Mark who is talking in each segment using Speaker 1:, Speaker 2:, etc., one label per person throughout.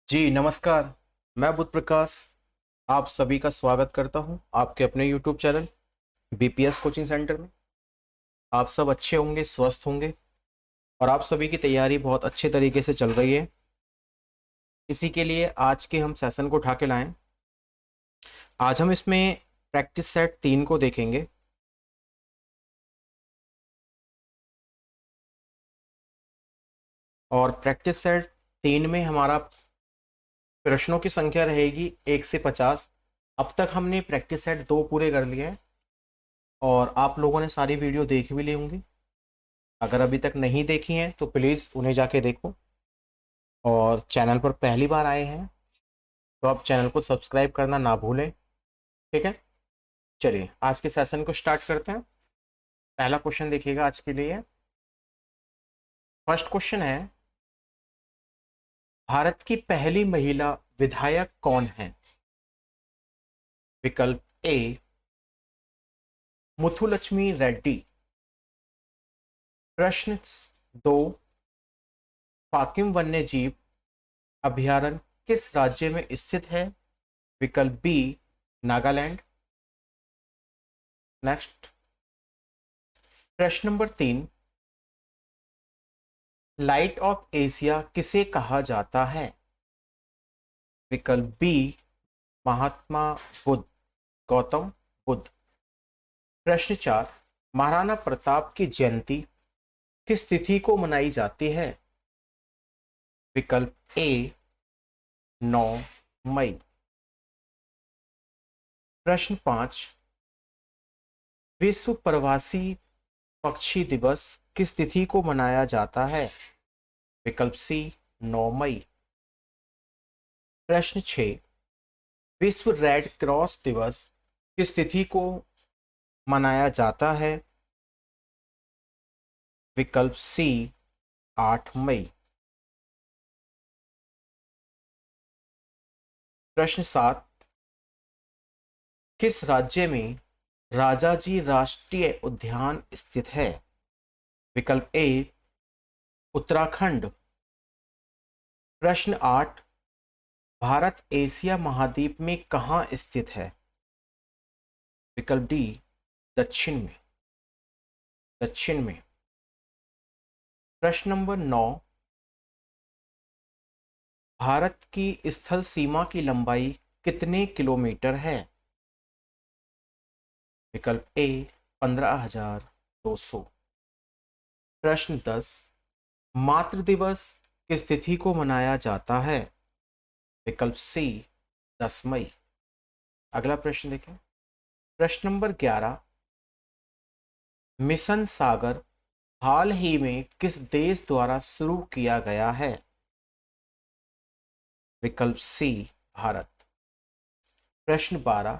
Speaker 1: जी नमस्कार। मैं बुध प्रकाश आप सभी का स्वागत करता हूं आपके अपने YouTube channel BPS coaching centre में। आप सब अच्छे होंगे, स्वस्थ होंगे और आप सभी की तैयारी बहुत अच्छे तरीके से चल रही है। इसी के लिए आज के हम सेशन को उठा के लाएं। आज हम इसमें प्रैक्टिस सेट 3 को देखेंगे। और प्रैक्टिस सेट 3 में हमारा प्रश्नों की संख्या रहेगी 1 से 50। अब तक हमने प्रैक्टिस सेट 2 पूरे कर लिए हैं और आप लोगों ने सारी वीडियो देख भी ली होंगी। अगर अभी तक नहीं देखी हैं तो प्लीज़ उन्हें जाके देखो। और चैनल पर पहली बार आए हैं तो आप चैनल को सब्सक्राइब करना ना भूलें। ठीक है, चलिए आज के सेशन को स्टार्ट करते हैं। पहला क्वेश्चन देखिएगा आज के लिए। फर्स्ट क्वेश्चन है, भारत की पहली महिला विधायक कौन है? विकल्प ए मुथुलक्ष्मी रेड्डी। प्रश्न 2, पाकिम वन्य जीव अभयारण्य किस राज्य में स्थित है? विकल्प बी नागालैंड। नेक्स्ट, प्रश्न नंबर 3, लाइट ऑफ एशिया किसे कहा जाता है? विकल्प बी महात्मा बुद्ध, गौतम बुद्ध। प्रश्न 4, महाराणा प्रताप की जयंती किस तिथि को मनाई जाती है? विकल्प ए 9 मई। प्रश्न 5, विश्व प्रवासी पक्षी दिवस किस तिथि को मनाया जाता है? विकल्प सी 9 मई। प्रश्न 6, विश्व रेड क्रॉस दिवस किस तिथि को मनाया जाता है? विकल्प सी 8 मई। प्रश्न 7, किस राज्य में राजाजी राष्ट्रीय उद्यान स्थित है? विकल्प ए उत्तराखंड। प्रश्न 8, भारत एशिया महाद्वीप में कहाँ स्थित है? विकल्प डी दक्षिण में, दक्षिण में। प्रश्न नंबर 9, भारत की स्थल सीमा की लंबाई कितने किलोमीटर है? विकल्प ए 15,200। प्रश्न 10, मातृ दिवस किस तिथि को मनाया जाता है? विकल्प सी 10 मई। अगला प्रश्न देखें। प्रश्न नंबर 11, मिशन सागर हाल ही में किस देश द्वारा शुरू किया गया है? विकल्प सी भारत। प्रश्न 12,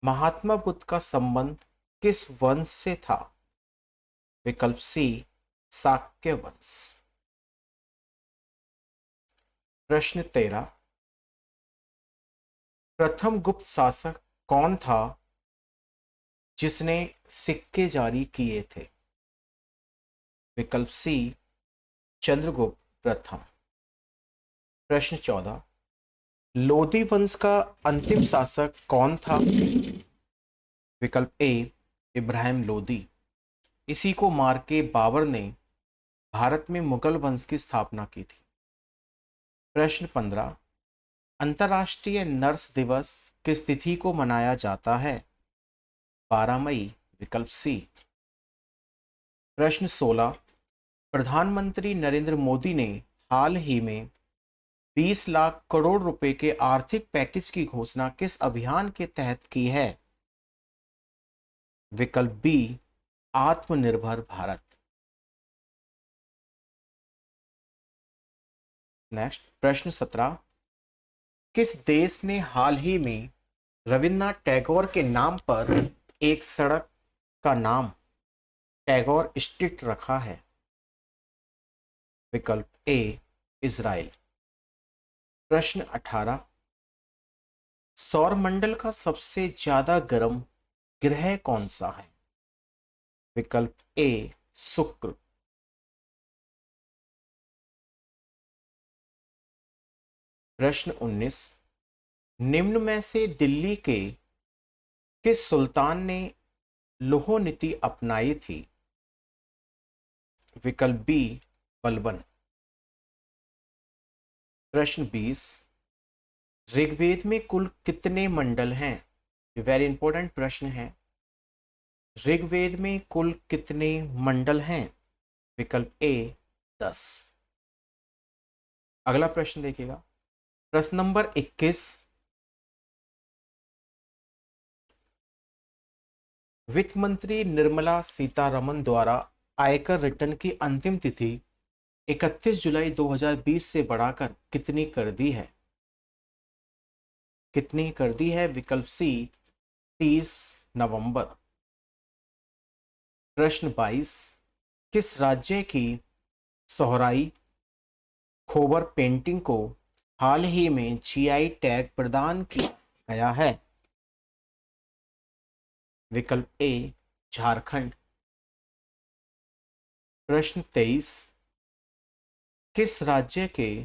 Speaker 1: महात्मा बुद्ध का संबंध किस वंश से था? विकल्प सी शाक्य वंश। प्रश्न 13, प्रथम गुप्त शासक कौन था जिसने सिक्के जारी किए थे? विकल्प सी चंद्रगुप्त प्रथम। प्रश्न 14, लोधी वंश का अंतिम शासक कौन था? विकल्प ए इब्राहिम लोदी। इसी को मार के बाबर ने भारत में मुगल वंश की स्थापना की थी। प्रश्न 15, अंतर्राष्ट्रीय नर्स दिवस किस तिथि को मनाया जाता है? 12 मई। विकल्प सी। प्रश्न 16, प्रधानमंत्री नरेंद्र मोदी ने हाल ही में 20 लाख करोड़ रुपए के आर्थिक पैकेज की घोषणा किस अभियान के तहत की है? विकल्प बी आत्मनिर्भर भारत। नेक्स्ट, प्रश्न 17, किस देश ने हाल ही में रविन्द्रनाथ टैगोर के नाम पर एक सड़क का नाम टैगोर स्ट्रीट रखा है? विकल्प ए इजराइल। प्रश्न 18, सौरमंडल का सबसे ज्यादा गर्म ग्रह कौन सा है? विकल्प ए शुक्र। प्रश्न 19, निम्न में से दिल्ली के किस सुल्तान ने लोह नीति अपनाई थी? विकल्प बी बलबन। प्रश्न 20, ऋग्वेद में कुल कितने मंडल हैं? ये वेरी इंपॉर्टेंट प्रश्न है। ऋग्वेद में कुल कितने मंडल हैं? विकल्प ए 10। अगला प्रश्न देखिएगा, प्रश्न नंबर 21, वित्त मंत्री निर्मला सीतारमन द्वारा आयकर रिटर्न की अंतिम तिथि 31 जुलाई 2020 से बढ़ाकर कितनी कर दी है? कितनी कर दी है? विकल्प सी 30 नवंबर। प्रश्न 22, किस राज्य की सोहराई खोबर पेंटिंग को हाल ही में जीआई टैग प्रदान किया गया है? विकल्प ए झारखंड। प्रश्न 23, किस राज्य के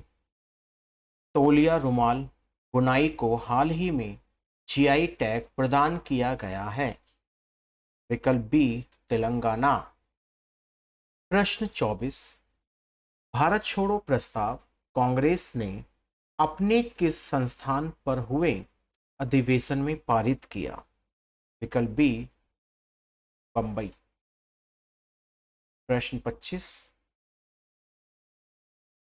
Speaker 1: तौलिया रुमाल बुनाई को हाल ही में जीआई टैग प्रदान किया गया है? विकल्प बी तेलंगाना। प्रश्न 24, भारत छोड़ो प्रस्ताव कांग्रेस ने अपने किस संस्थान पर हुए अधिवेशन में पारित किया? विकल्प बी बंबई। प्रश्न 25,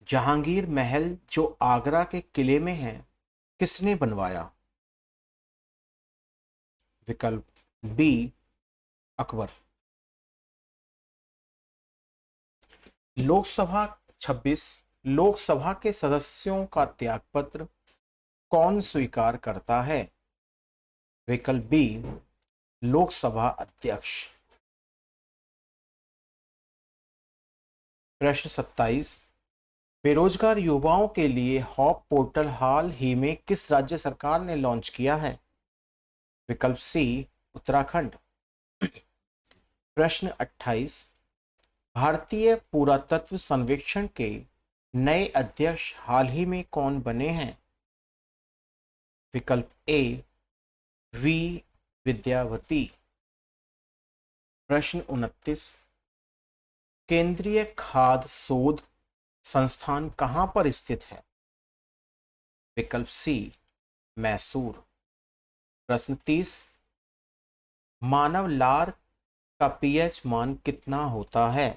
Speaker 1: जहांगीर महल जो आगरा के किले में है किसने बनवाया? विकल्प बी अकबर। लोकसभा 26, लोकसभा के सदस्यों का त्यागपत्र कौन स्वीकार करता है? विकल्प बी लोकसभा अध्यक्ष। प्रश्न 27, बेरोजगार युवाओं के लिए हॉप पोर्टल हाल ही में किस राज्य सरकार ने लॉन्च किया है? विकल्प सी उत्तराखंड। प्रश्न 28, भारतीय पुरातत्व सर्वेक्षण के नए अध्यक्ष हाल ही में कौन बने हैं? विकल्प ए वी विद्यावती। प्रश्न 29, केंद्रीय खाद्य शोध संस्थान कहां पर स्थित है? विकल्प सी मैसूर। प्रश्न 30, मानव लार का पीएच मान कितना होता है?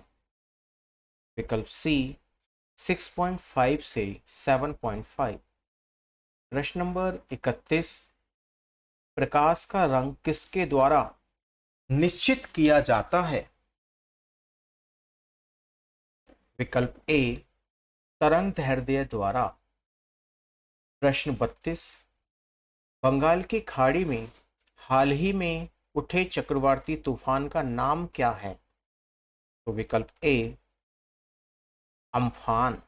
Speaker 1: विकल्प सी 6.5 से 7.5। प्रश्न नंबर 31, प्रकाश का रंग किसके द्वारा निश्चित किया जाता है? विकल्प ए तरंग दैर्ध्य द्वारा। प्रश्न 32, बंगाल की खाड़ी में हाल ही में उठे चक्रवाती तूफान का नाम क्या है? तो विकल्प ए अम्फान।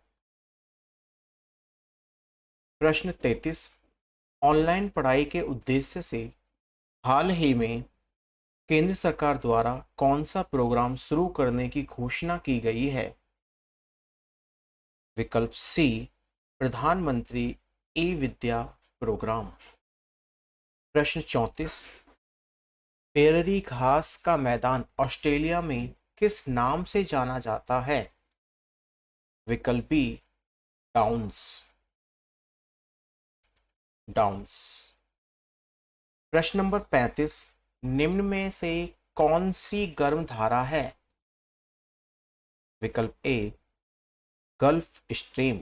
Speaker 1: प्रश्न 33, ऑनलाइन पढ़ाई के उद्देश्य से हाल ही में केंद्र सरकार द्वारा कौन सा प्रोग्राम शुरू करने की घोषणा की गई है? विकल्प सी प्रधानमंत्री ई विद्या प्रोग्राम। प्रश्न 34, पेररी घास का मैदान ऑस्ट्रेलिया में किस नाम से जाना जाता है? विकल्प बी डाउन्स। डाउन्स। प्रश्न नंबर 35, निम्न में से कौन सी गर्म धारा है? विकल्प ए गल्फ स्ट्रीम।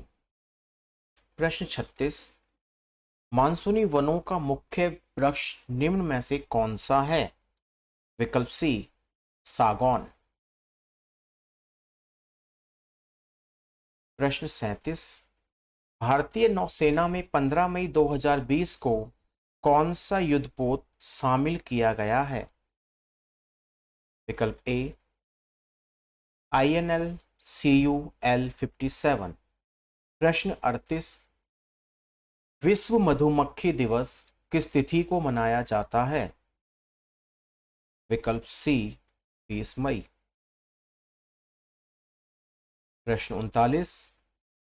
Speaker 1: प्रश्न 36, मानसूनी वनों का मुख्य वृक्ष निम्न में से कौन सा है? विकल्प सी सागौन। प्रश्न 37, भारतीय नौसेना में 15 मई 2020 को कौन सा युद्धपोत शामिल किया गया है? विकल्प ए INL CUL-57। प्रश्न 38, विश्व मधुमक्खी दिवस किस तिथि को मनाया जाता है? विकल्प सी 20 मई। प्रश्न 39,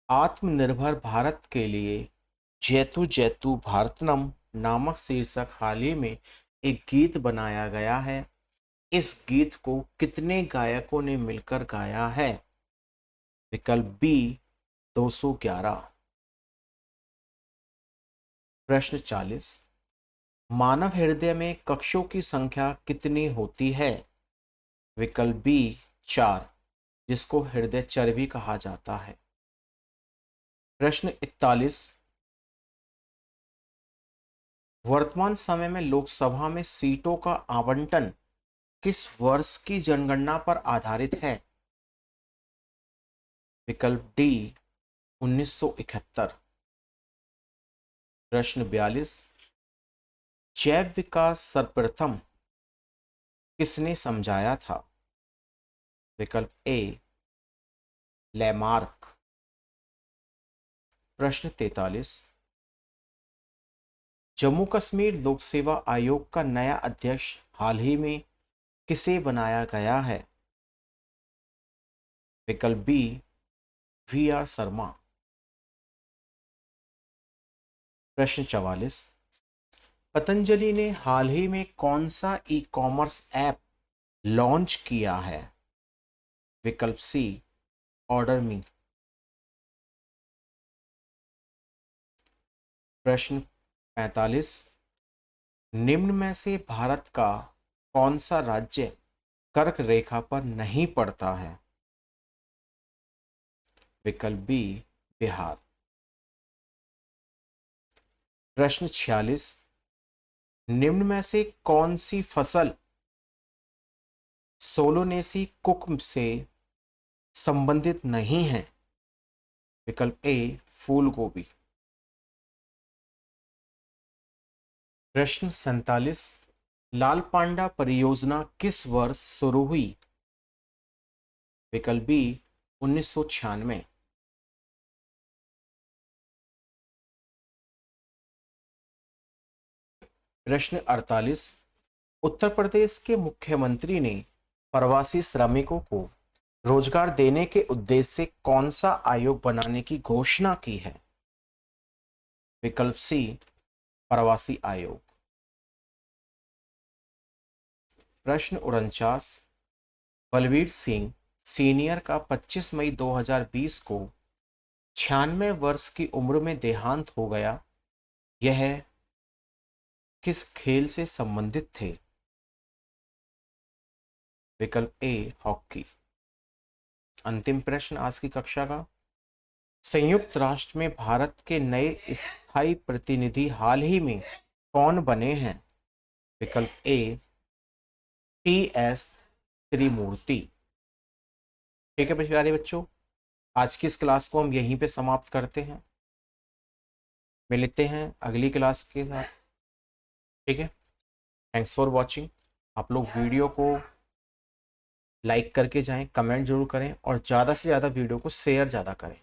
Speaker 1: आत्मनिर्भर भारत के लिए जैतु जैतु भारतनम नामक शीर्षक हाल ही में एक गीत बनाया गया है। इस गीत को कितने गायकों ने मिलकर गाया है? विकल्प बी 211। प्रश्न 40। मानव हृदय में कक्षों की संख्या कितनी होती है? विकल्प बी 4, जिसको हृदय चर्बी कहा जाता है। प्रश्न 41। वर्तमान समय में लोकसभा में सीटों का आवंटन किस वर्ष की जनगणना पर आधारित है? विकल्प डी 1971। प्रश्न 42। जैव विकास सर्वप्रथम किसने समझाया था? विकल्प ए लैमार्क। प्रश्न 43। जम्मू कश्मीर लोक सेवा आयोग का नया अध्यक्ष हाल ही में किसे बनाया गया है? विकल्प बी वी आर शर्मा। प्रश्न 44। पतंजलि ने हाल ही में कौन सा ई कॉमर्स ऐप लॉन्च किया है? विकल्प सी ऑर्डर मी। प्रश्न 45। निम्न में से भारत का कौन सा राज्य कर्क रेखा पर नहीं पड़ता है? विकल्प बी बिहार। प्रश्न 46। निम्न में से कौन सी फसल सोलोनेसी कुक से संबंधित नहीं है? विकल्प ए फूल गोभी। प्रश्न 47। लाल पांडा परियोजना किस वर्ष शुरू हुई? विकल्प बी 1996। प्रश्न 48। उत्तर प्रदेश के मुख्यमंत्री ने प्रवासी श्रमिकों को रोजगार देने के उद्देश्य से कौन सा आयोग बनाने की घोषणा की है? विकल्प सी प्रवासी आयोग। प्रश्न 49। बलवीर सिंह सीनियर का 25 मई 2020 को 96 वर्ष की उम्र में देहांत हो गया। यह किस खेल से संबंधित थे? विकल्प ए हॉकी। अंतिम प्रश्न आज की कक्षा का। संयुक्त राष्ट्र में भारत के नए स्थायी प्रतिनिधि हाल ही में कौन बने हैं? विकल्प ए टी एस त्रिमूर्ति। ठीक है प्यारे बच्चों, आज की इस क्लास को हम यहीं पे समाप्त करते हैं। मिलते हैं अगली क्लास के साथ। ठीक है, थैंक्स फॉर वॉचिंग। आप लोग वीडियो को लाइक करके जाएं, कमेंट जरूर करें और ज़्यादा से ज़्यादा वीडियो को शेयर ज़्यादा करें।